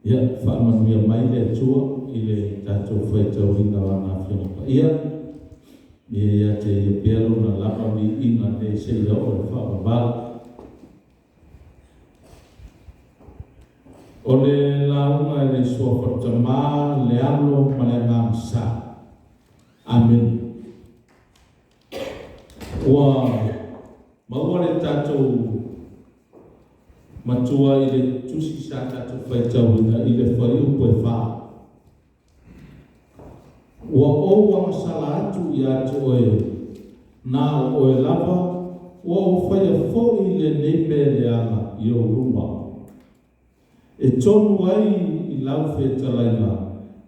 ia whaamanuia mai le tua i le tātou whaitau ina wana whiona pa ia ia te pealo na lapa mi inga ne se ia o le whaamabala o le launga e le suafatama le alo ma le ngamsa amen ua maua le tātou matua i le tusi sa tātou whaitau ina i le whai upo e wha. Ua oua masala atu i atu oe nā oe lava ua o whai a whoi le neipe le ama i o ruma. E tonu ai i lau whetalaina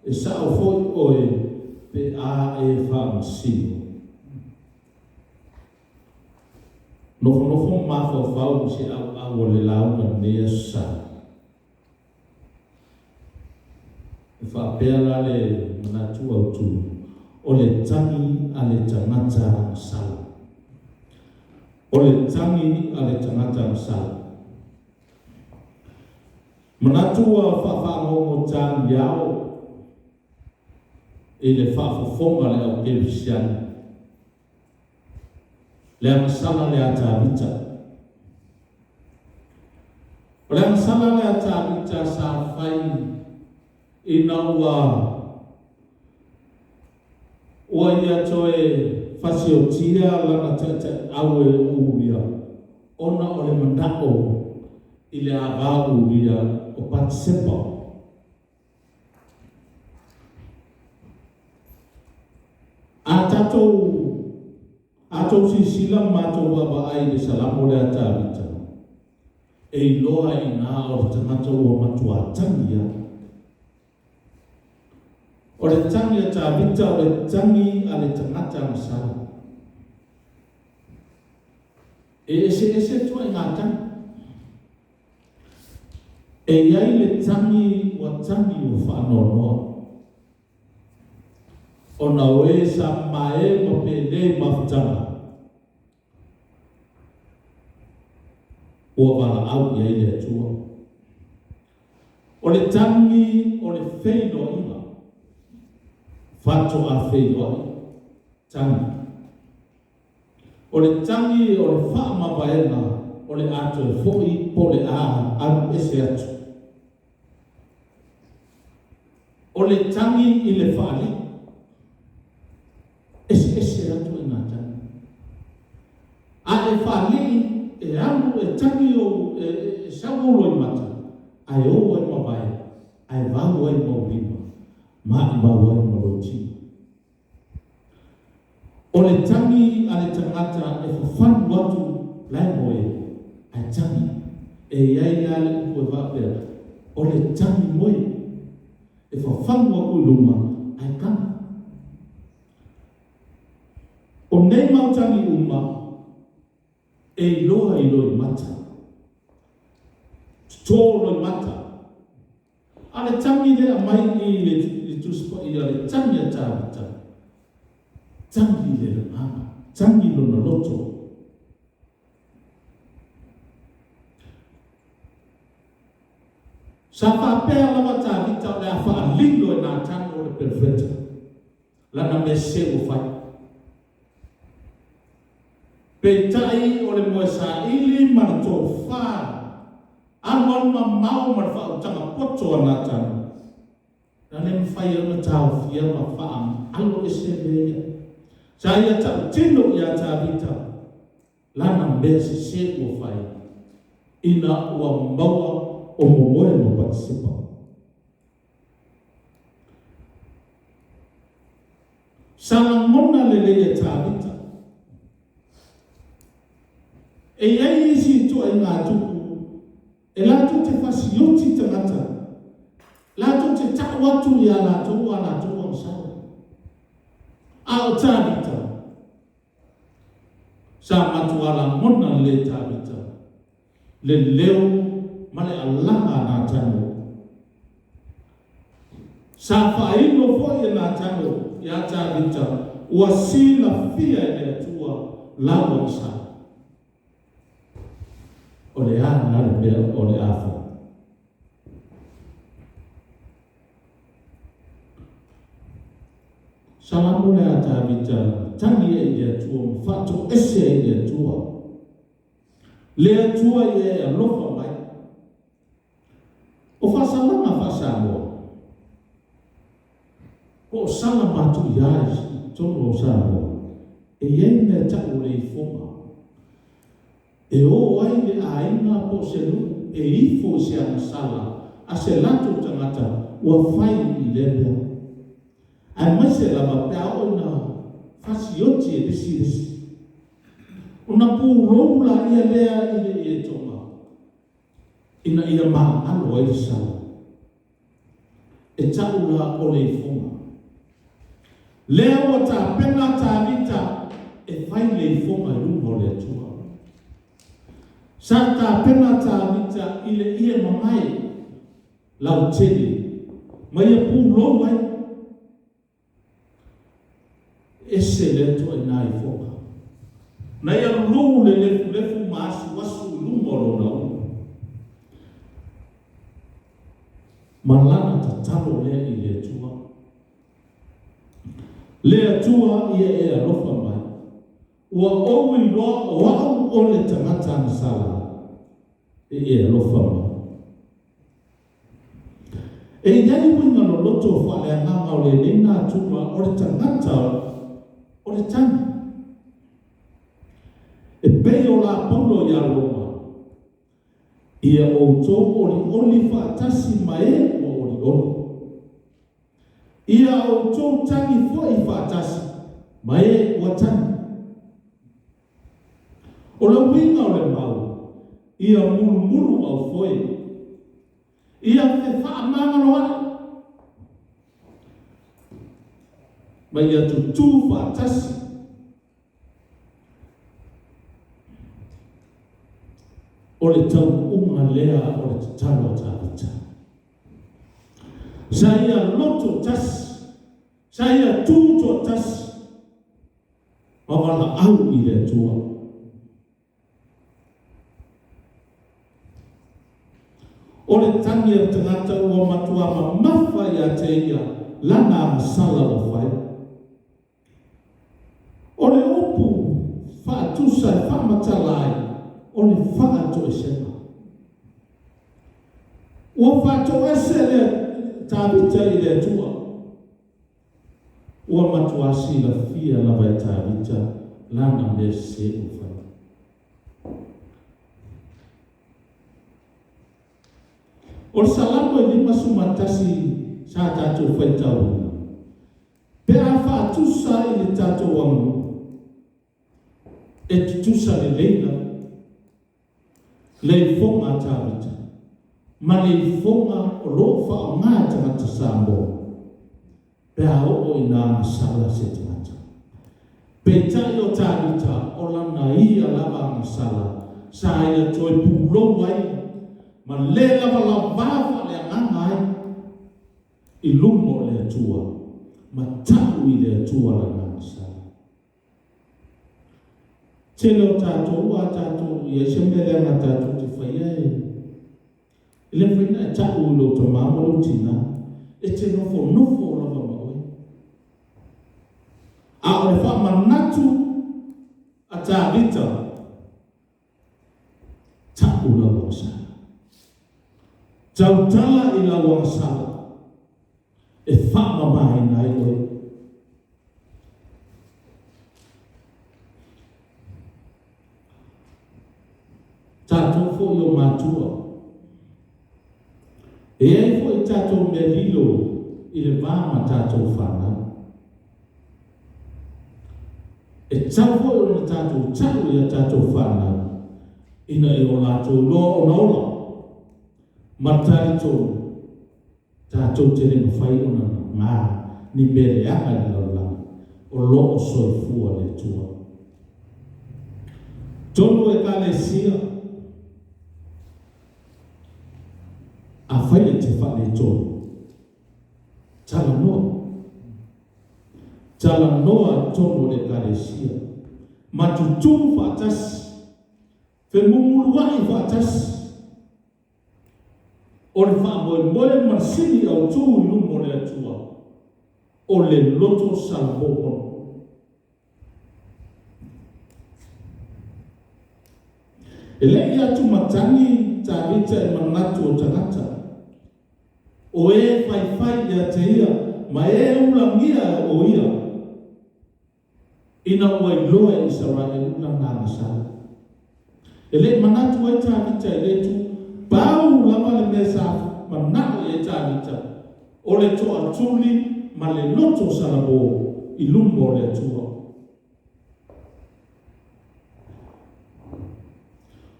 e sa o whoi oe pe a e whamasino. Nofo mawhawhau si au le launa nea sa. E whapea le manatu au tu o le tangi a le tangata masala. O le tangi a le tangata masala. Manatu a whawhango tangi iao e le whawhafonga le au kelisiani. Le masala le atabita. Le masala le atabita sa fai ina ua ia toe fasiotia lana tata awe uia. Ona o le mandako i le aga uia o patsepa. A tatou si sila matou waba ai le salamo le atabita. E iloa i nā o tangata ua matua tangia. O le tangi atabita o le tangi a le tangata masala. E ese tua i ngā tangi. E iai le tangi wa tangi o whaanonoa. O na oe sa mae ma pene mawhtanga. Ua wala au ia ile atua. O le tangi o le wheino inga. Whato a wheino ai. Tangi. O le tangi o le whaamawaenga o le ato e fhoi po le a anu ese atu. O le tangi i le whaali. Ese atu e ngā tangi. A e whaali e anu e tangi o e saulo i mata. Ai o e mawai. Ai vau e mawima. Ma i vau e mawoti. O le tangi a le tangata e whawhanu atu lai moe. Ai tangi. E iai ale upo e vapea. O le tangi moe. E whawhanu aku i luma. Ai kama. O nei mautangi uma e iloa i mata. Tōlo i mata. A le tangi lea mai i le tuspa i a le tangi a tāwita. Tangi lea mama. Tangi lona loto. Sa whapea lawa tāwita o le a whaalingo e nā tangi o le perfeta. Lana me se o whai. Petai o le moe sa ili mana tō whā. Anuan ma mau ma wha utanga poto ana tana. Nane mwhai ana tāu fia ma whaam. Alo e se mea. Sa ia tau tino ia tā vita. Lana mea se o whai. Ina ua maua o momoe no patisipa. Sana mona le lea tā vita. E iai isi tua i ngā tuku, e lato te whasioti te ngata, lato te tau atu i a lato ang sawa. A o tāwita, sa matu ala mona le tāwita, le leo male alanga nā tano. Sa whaino fo i nā tano i a tāwita, ua sila fia e atua lau ang sawa. O le ana le mea o le afa. salamu le ata vita tangi e tua fatu ese e tua le tua e alofa mai o fasalama fasamo o sala matu ia tono samo e yene ta o le foma e o ai le aina po selu e ifo se ana sala a se lato tangata ua fai i lelea ai mai se lava pea o na fasioti e desi o na pūroula ia lea i le e tonga ina ia maa alo ai sala e taula o le fonga lea o ta pena ta vita e fai le fonga i lumo le tua sa ta pena ta vita i le ia mamai lau tele mai e pūroula ai ese le to na i foka na ia lu le fu masu wasu lu moro na malana tatalo le i le tua ia e alofa mai ua owi loa o au o le tangata na sala e alofa mai e iai winga no loto fa le anganga o le nina tua o le tangata o le tangi e pei o la pono ia Roma ia o tō oli whaatasi mai o oli ia o tō tangi fwoi whaatasi mai o tangi o la winga o le mau ia mulu au fwoi ia te whaamanga loa mai ia tu whaatasi o le tau unga lea o le tatalo tāwita. Sa ia loto tasi, sa ia tūto tasi, ma wala au i le tua. O le tangi a tangata ua matua ma mawha ia te ia lana masala o whai. O le upu whaatusa e whamatalai o le whaato e sema. Ua whaato e se le tāwita i le tua. Ua matua si la fia la vai tāwita lana me se o whai. O le salamo e lima sumatasi sa tātou whai tau. Pe a whaatusa i le tātou wangu. E tutusa le leila. Le fonga tāwita. Ma le fonga o lo wha ngā tangata sāmo. Pea o i nā masala se tangata. Pe tai o tāwita o lana ia lava masala. Sa ia toi pūlo wai. Ma le lava la wawa le angai. I lumo le atua. Ma tau i le atua lana masala. Telo tātou a tātou i e sembele ngā tātou te whaia e. Ile whaina e tātou i lo ta māmaro tina, e te nofo o lava maoi. A o le wha manatu a tāwita, tātou la wangsala. Tautala i la wangsala, e wha mamai nai oe. Tātou fo i o mātua. E ai fo i tātou me lilo i le vāma tātou whana. E tau fo i o le tātou tau i a tātou whana. Ina e o lātou lo o naola. Matai tō tātou te renga whai o na ngā ni mere anga ni laula. O lo o soi fua le tua. Tonu e ka le sia. A whaile te whale tōnu. Tala noa. Tala noa tōnu le karesia. Matutu whaatasi. Whemumuluai whaatasi. O le whaamoe moe marsini au tū i lumo le atua. o le loto salamo. Ele ia tu matangi tavita e manatu o tangata. O e fai ia te ia, ma e ulangia o ia. Ina ua iloa Israel ulanga sala. Ele manatu e tavita ele tu, pau lama le mesa manao e tavita. O le toa tuli ma le loto salamo i lumbo le tua.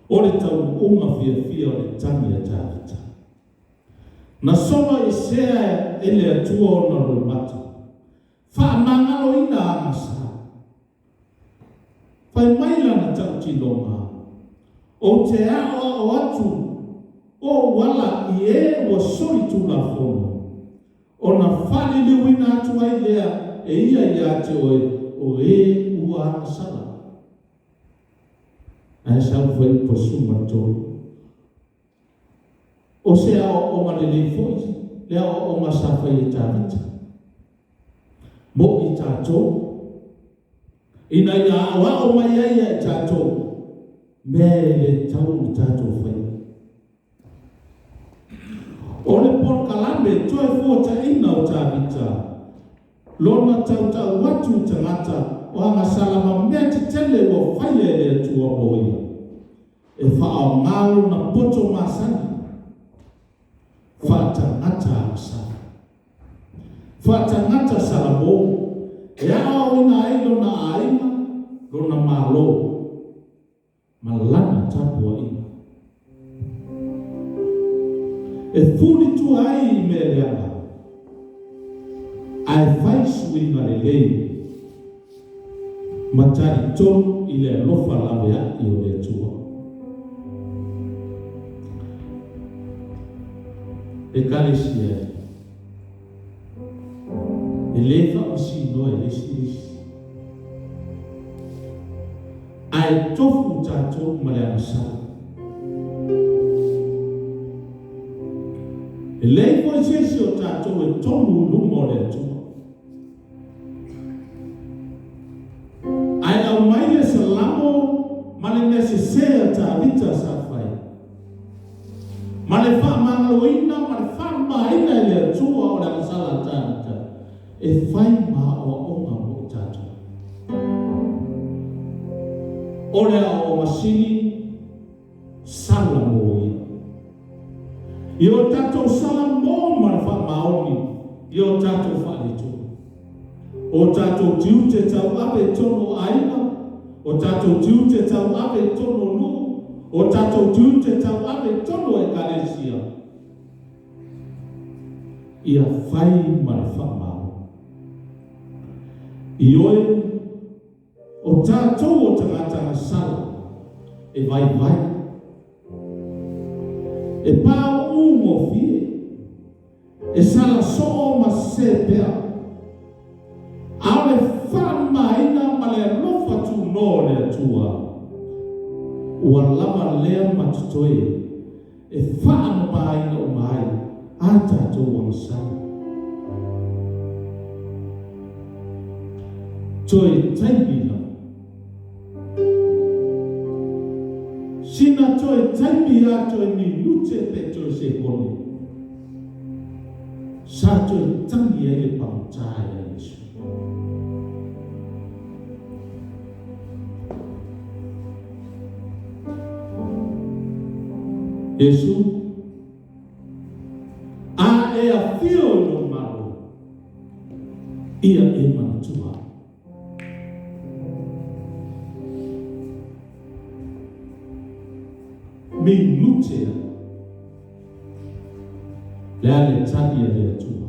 O le tau unga fia o le tangi a tāwita. Na soma e sea e le atua o na roi mata. Wha mangalo ina amasa. Whai maila na tau tilonga. O te ao o atu. O wala i e wa sori tu la fono. O na whale le wina atu ai lea e ia i ate o e ua amasa. Ai sau foi po suma to. O se o malele foi, le o masafa i tāwita. Mo i tātou. Ina ia awa o mai ai i tātou. Me le tau i tātou fai. O le por kalame toi fōta ina o tāwita. Lona tau watu tangata. O anga salama mea te tele o whaia e atua moia. E whaao ngalo na poto masani. Whaatangata masani. Whaatangata salamo. E ao ina ailo na aima. Lona malo. Malana tapua ina. E fuli tu ai I me leanga. Ai whaisu ina le lei. Matari tonu I le lofa lavea I o le tua. E kalesia. E lefa o sino e lesi. Ai tofu tato maleanasa. E lefa o sesi o tato e tonu lumo le tua. Mai le salamo male necesea tāwita sa whai. Male wha mangaloina, male wha maina le atua o le sala tāwita. E whai maa o onga mo tātua. O le o masini sala mo ia. I o tātou sala mo male wha maoni. I o tātou wha le tua. O tātou tiu te tau ape tono aina. O tātou tiu te tau ape tono nu. O tātou tiu te tau ape tono e kalesia. Ia whai mare whamau. I oe, o tātou o tangata sala. E vai. E pāo ungo fie. E sala so ma se pea. Aole whamaina ma le lofa tu no le atua. Ua lama lea matutoe. E whaamaina o mai. A tātou wangsana. Toi taimina. Sina toi taimia toi ni lute pe toi se koni. Sa toi tangi e le pangtaya Yesu. Yesu a e a fio no malo ia e manatua mi lutea le ale tadia le atua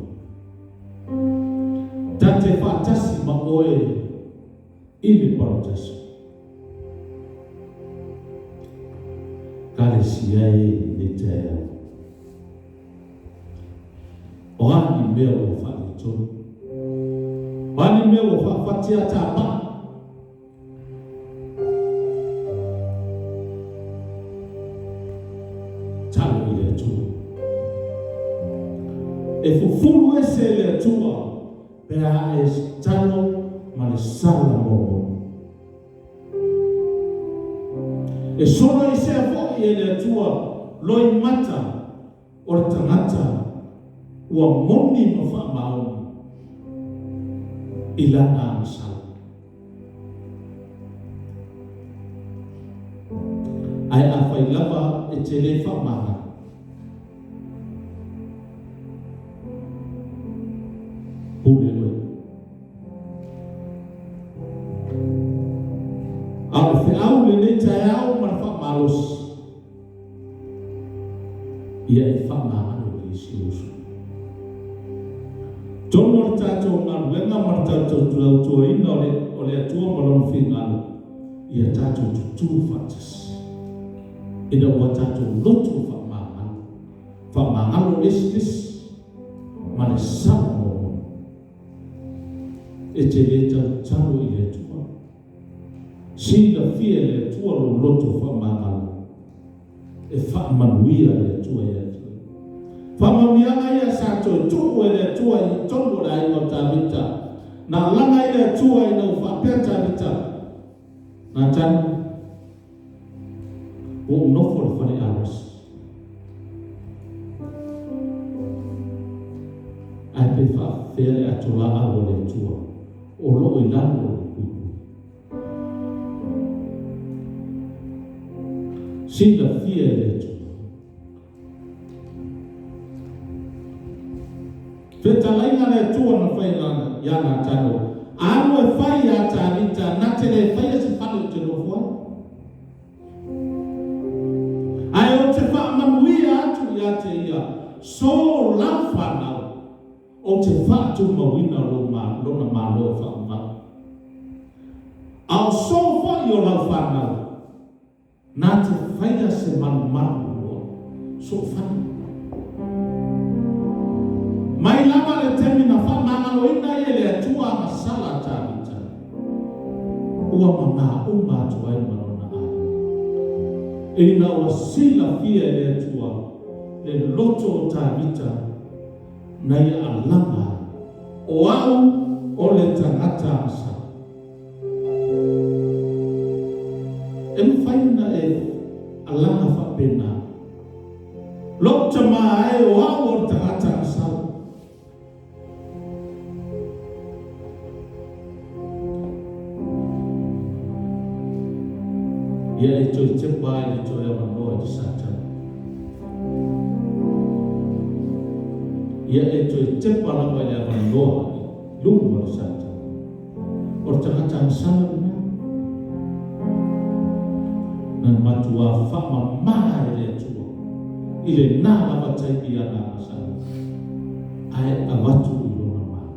tate fatasi ma oe ili parotasi kalesia le tea. O ani mea o whaletonu. O ani mea o whatia tāpa. Talo I le atua. E fufulu e se le atua. pea e talo ma le sala mo. E solo i se avo i le tua loi mata o le tangata ua moni ma wha maoni i lana masala. Ai a whai lava e te le wha maha. Pule oe. Au le whiau le ne tae au ma wha malos. Ia e wha maha no le isi usu. Tono le tātou ngā ruenga ma tātou tulau tua ina o le atua malon whingalo. Ia tātou tutu whatas. Ina ua tātou lotu whamangalo. Whamangalo estis ma le sama momo. E te le tau i le tua. Sina fia le tua lo lotu whamangalo. E whamanuia le tua i le tua. Whamamianga ia sātou tuku e le tua i tono la i o tāwita. Nā langa i le tua i nau whapea tāwita. Nā tānu. O nofo le whare aras. Ai pe whawhere atu la awa le tua. O loo i lano le kuku. Sina fia le tua. Whetalainga le tua na whai lana ia nā tano. Anu e whai a tāwita nā te le whai a se whanu te nofua. Ai o te whaamamuia atu ia te ia. So lau whanau. O te whaatu mawina lona malo e whaamau. Au so whai o lau whanau. Nā te whaia se manu loa. So whanau. Mai lama le temi na whamangalo ina i le atua masala tāwita. Ua mamā umatu ai manona ai. E na ua sila fia le atua le loto o tāwita na ia alanga o au o le tangata masala. E mwhaina e alanga whapena. Lota maa e o au o le tangata masala. Ia e toi te pai e toi awa noa te satana. Ia e toi te palawa e awa noa i lunga o satana. O tangata ang sana na. Na matua whama maa e le tua. I le nā awa taipi ana a sana. Ai awatu i lona maa.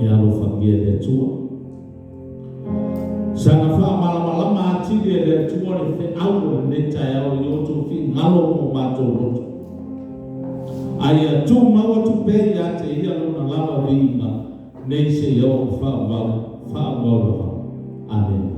Ia lo whangia le tua. Sanga wha malama atiri le tua le whi au le tai au i oto whi ngalo mo mato roto. Ai a tu maua tu pe ia te ia lona lava vinga nei se iau wha wau. Amen.